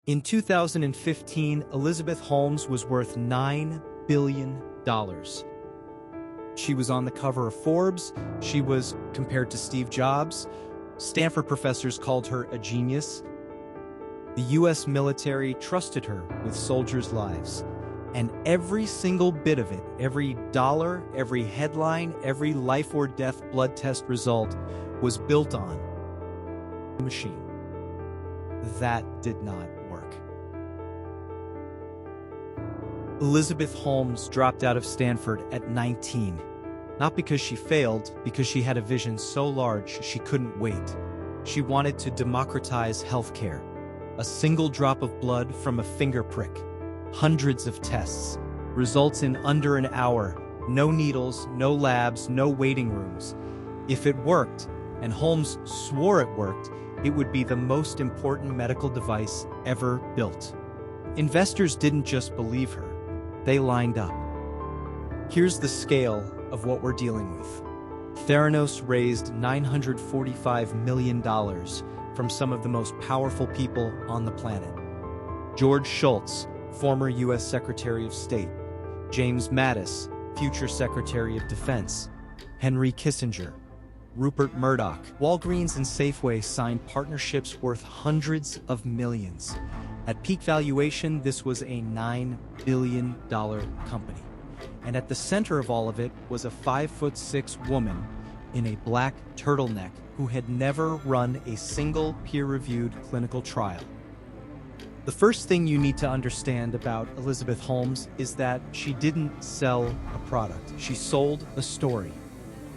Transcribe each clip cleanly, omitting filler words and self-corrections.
In 2015, Elizabeth Holmes was worth $9 billion. She was on the cover of Forbes. She was compared to Steve Jobs. Stanford professors called her a genius. The US military trusted her with soldiers' lives. And every single bit of it, every dollar, every headline, every life or death blood test result was built on a machine. That did not work. Elizabeth Holmes dropped out of Stanford at 19. Not because she failed, because she had a vision so large she couldn't wait. She wanted to democratize healthcare. A single drop of blood from a finger prick. Hundreds of tests. Results in under an hour. No needles, no labs, no waiting rooms. If it worked, and Holmes swore it worked, it would be the most important medical device ever built. Investors didn't just believe her, they lined up. Here's the scale of what we're dealing with. Theranos raised $945 million from some of the most powerful people on the planet. George Shultz, former U.S. Secretary of State. James Mattis, future Secretary of Defense. Henry Kissinger. Rupert Murdoch. Walgreens and Safeway signed partnerships worth hundreds of millions. At peak valuation, this was a $9 billion company. And at the center of all of it was a 5'6" woman in a black turtleneck who had never run a single peer-reviewed clinical trial. The first thing you need to understand about Elizabeth Holmes is that she didn't sell a product. She sold a story.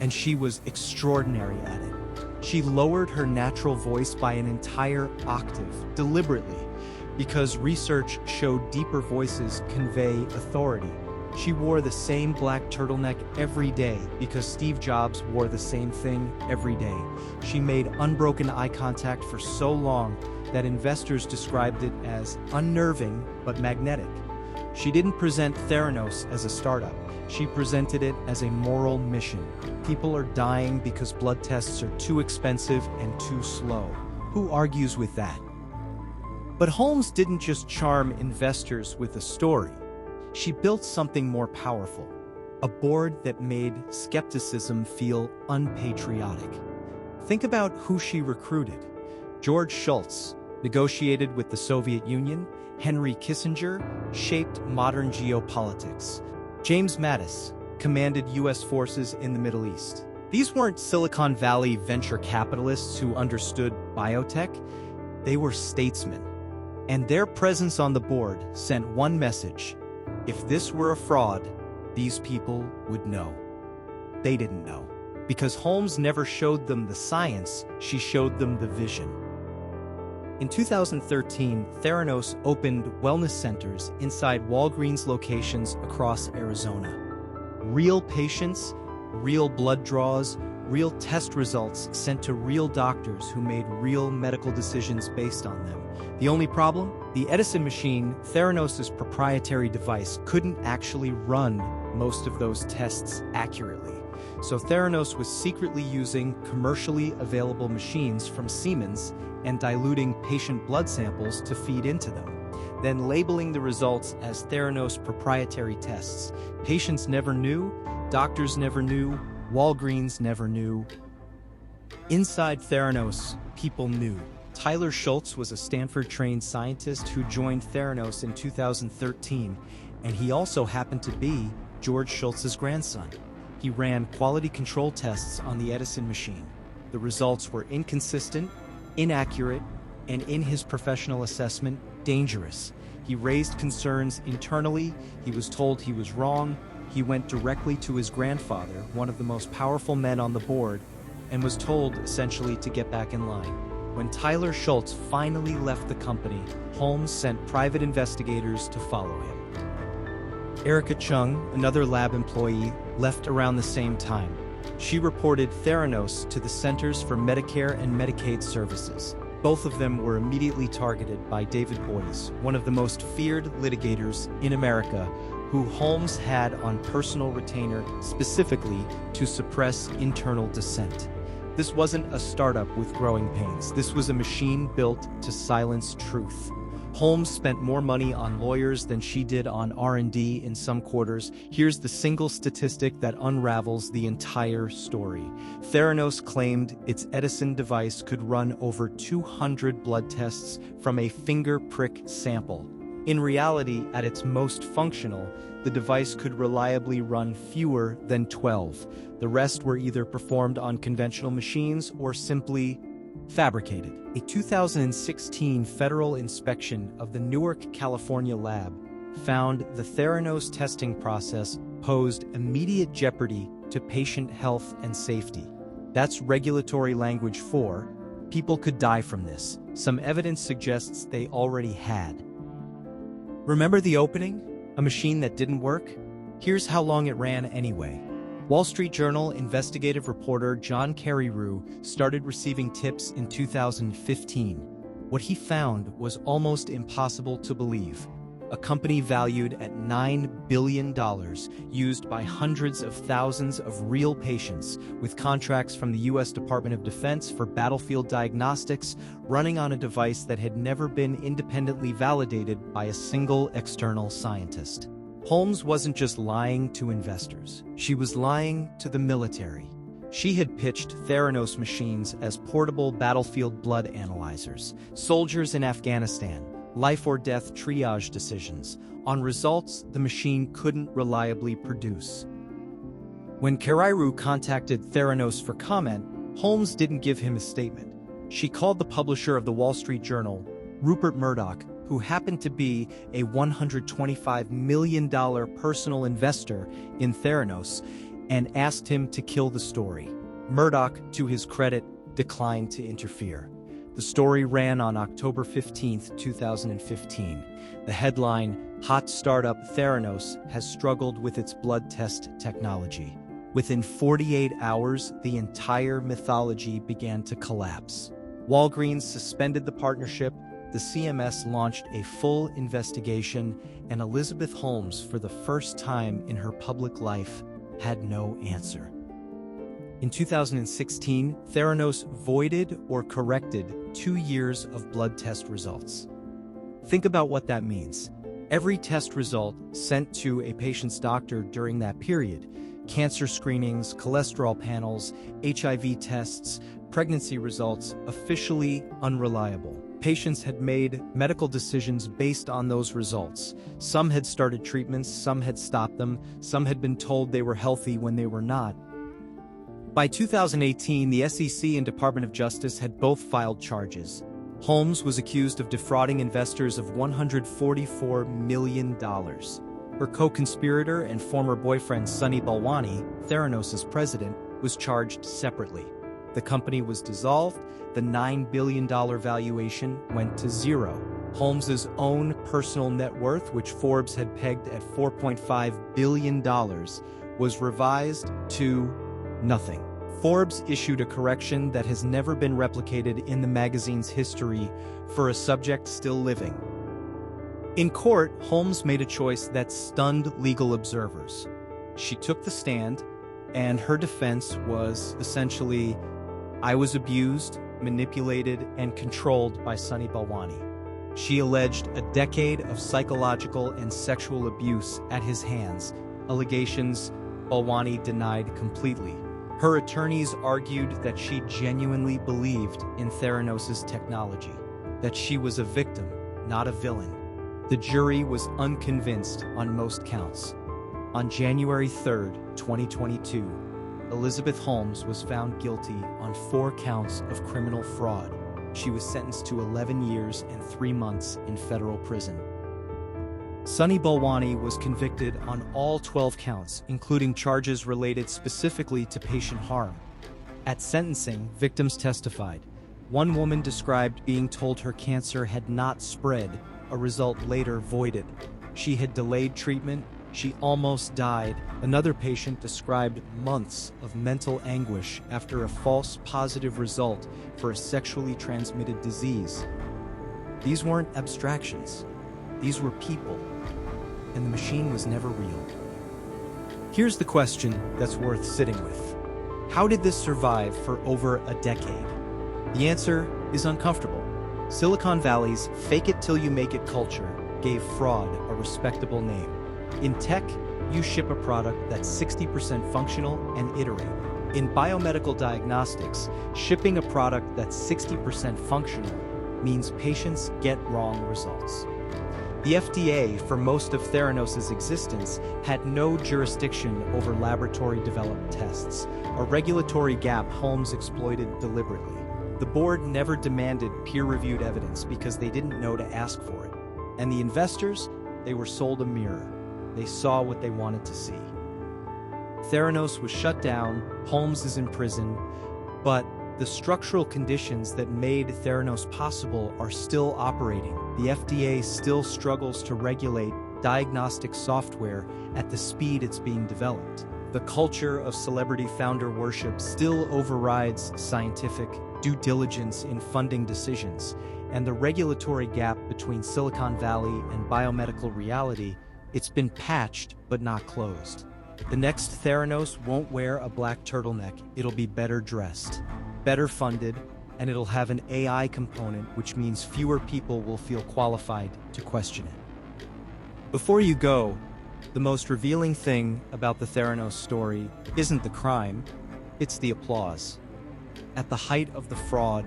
And she was extraordinary at it. She lowered her natural voice by an entire octave, deliberately, because research showed deeper voices convey authority. She wore the same black turtleneck every day because Steve Jobs wore the same thing every day. She made unbroken eye contact for so long that investors described it as unnerving but magnetic. She didn't present Theranos as a startup. She presented it as a moral mission. People are dying because blood tests are too expensive and too slow. Who argues with that? But Holmes didn't just charm investors with a story. She built something more powerful, a board that made skepticism feel unpatriotic. Think about who she recruited. George Shultz negotiated with the Soviet Union. Henry Kissinger shaped modern geopolitics. James Mattis commanded U.S. forces in the Middle East. These weren't Silicon Valley venture capitalists who understood biotech. They were statesmen. And their presence on the board sent one message. If this were a fraud, these people would know. They didn't know. Because Holmes never showed them the science, she showed them the vision. In 2013, Theranos opened wellness centers inside Walgreens locations across Arizona. Real patients, real blood draws, real test results sent to real doctors who made real medical decisions based on them. The only problem? The Edison machine, Theranos' proprietary device, couldn't actually run most of those tests accurately. So Theranos was secretly using commercially available machines from Siemens and diluting patient blood samples to feed into them, then labeling the results as Theranos proprietary tests. Patients never knew, doctors never knew, Walgreens never knew. Inside Theranos, people knew. Tyler Shultz was a Stanford-trained scientist who joined Theranos in 2013, and he also happened to be George Shultz's grandson. He ran quality control tests on the Edison machine. The results were inconsistent, inaccurate, and in his professional assessment, dangerous. He raised concerns internally. He was told he was wrong. He went directly to his grandfather, one of the most powerful men on the board, and was told essentially to get back in line. When Tyler Shultz finally left the company, Holmes sent private investigators to follow him. Erica Chung, another lab employee, left around the same time. She reported Theranos to the Centers for Medicare and Medicaid Services. Both of them were immediately targeted by David Boies, one of the most feared litigators in America, who Holmes had on personal retainer specifically to suppress internal dissent. This wasn't a startup with growing pains. This was a machine built to silence truth. Holmes spent more money on lawyers than she did on R&D in some quarters. Here's the single statistic that unravels the entire story. Theranos claimed its Edison device could run over 200 blood tests from a finger prick sample. In reality, at its most functional, the device could reliably run fewer than 12. The rest were either performed on conventional machines or simply fabricated. A 2016 federal inspection of the Newark, California lab found the Theranos testing process posed immediate jeopardy to patient health and safety. That's regulatory language for people could die from this. Some evidence suggests they already had. Remember the opening? A machine that didn't work? Here's how long it ran anyway. Wall Street Journal investigative reporter John Carreyrou started receiving tips in 2015. What he found was almost impossible to believe. A company valued at $9 billion, used by hundreds of thousands of real patients, with contracts from the U.S. Department of Defense for battlefield diagnostics, running on a device that had never been independently validated by a single external scientist. Holmes wasn't just lying to investors. She was lying to the military. She had pitched Theranos machines as portable battlefield blood analyzers, soldiers in Afghanistan, life or death triage decisions. On results the machine couldn't reliably produce. When Carreyrou contacted Theranos for comment, Holmes didn't give him a statement. She called the publisher of the Wall Street Journal, Rupert Murdoch, who happened to be a $125 million personal investor in Theranos, and asked him to kill the story. Murdoch, to his credit, declined to interfere. The story ran on October 15, 2015. The headline, "Hot Startup Theranos Has Struggled with Its Blood Test Technology." Within 48 hours, the entire mythology began to collapse. Walgreens suspended the partnership, the CMS launched a full investigation, and Elizabeth Holmes, for the first time in her public life, had no answer. In 2016, Theranos voided or corrected 2 years of blood test results. Think about what that means. Every test result sent to a patient's doctor during that period, cancer screenings, cholesterol panels, HIV tests, pregnancy results, officially unreliable. Patients had made medical decisions based on those results. Some had started treatments, some had stopped them, some had been told they were healthy when they were not. By 2018, the SEC and Department of Justice had both filed charges. Holmes was accused of defrauding investors of $144 million. Her co-conspirator and former boyfriend Sunny Balwani, Theranos' president, was charged separately. The company was dissolved, the $9 billion valuation went to zero. Holmes' own personal net worth, which Forbes had pegged at $4.5 billion, was revised to nothing. Forbes issued a correction that has never been replicated in the magazine's history for a subject still living. In court, Holmes made a choice that stunned legal observers. She took the stand, and her defense was essentially, "I was abused, manipulated, and controlled by Sunny Balwani." She alleged a decade of psychological and sexual abuse at his hands, allegations Balwani denied completely. Her attorneys argued that she genuinely believed in Theranos' technology, that she was a victim, not a villain. The jury was unconvinced on most counts. On January 3, 2022, Elizabeth Holmes was found guilty on 4 counts of criminal fraud. She was sentenced to 11 years and 3 months in federal prison. Sunny Balwani was convicted on all 12 counts, including charges related specifically to patient harm. At sentencing, victims testified. One woman described being told her cancer had not spread, a result later voided. She had delayed treatment. She almost died. Another patient described months of mental anguish after a false positive result for a sexually transmitted disease. These weren't abstractions. These were people, and the machine was never real. Here's the question that's worth sitting with. How did this survive for over a decade? The answer is uncomfortable. Silicon Valley's fake-it-till-you-make-it culture gave fraud a respectable name. In tech, you ship a product that's 60% functional and iterate. In biomedical diagnostics, shipping a product that's 60% functional means patients get wrong results. The FDA, for most of Theranos' existence, had no jurisdiction over laboratory-developed tests, a regulatory gap Holmes exploited deliberately. The board never demanded peer-reviewed evidence because they didn't know to ask for it. And the investors, they were sold a mirror. They saw what they wanted to see. Theranos was shut down, Holmes is in prison, but the structural conditions that made Theranos possible are still operating. The FDA still struggles to regulate diagnostic software at the speed it's being developed. The culture of celebrity founder worship still overrides scientific due diligence in funding decisions, and the regulatory gap between Silicon Valley and biomedical reality, it's been patched but not closed. The next Theranos won't wear a black turtleneck, it'll be better dressed, better funded, and it'll have an AI component, which means fewer people will feel qualified to question it. Before you go, the most revealing thing about the Theranos story isn't the crime, it's the applause. At the height of the fraud,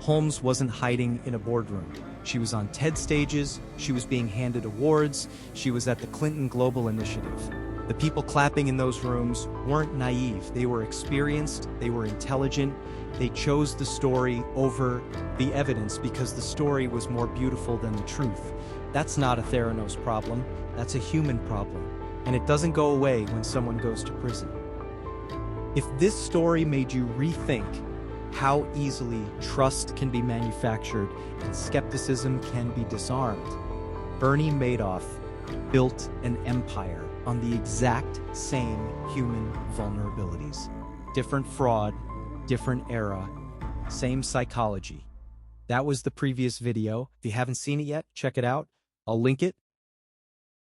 Holmes wasn't hiding in a boardroom. She was on TED stages, she was being handed awards, she was at the Clinton Global Initiative. The people clapping in those rooms weren't naive, they were experienced, they were intelligent, they chose the story over the evidence because the story was more beautiful than the truth. That's not a Theranos problem, that's a human problem, and it doesn't go away when someone goes to prison. If this story made you rethink how easily trust can be manufactured and skepticism can be disarmed, Bernie Madoff built an empire on the exact same human vulnerabilities. Different fraud, different era, same psychology. That was the previous video. If you haven't seen it yet, check it out. I'll link it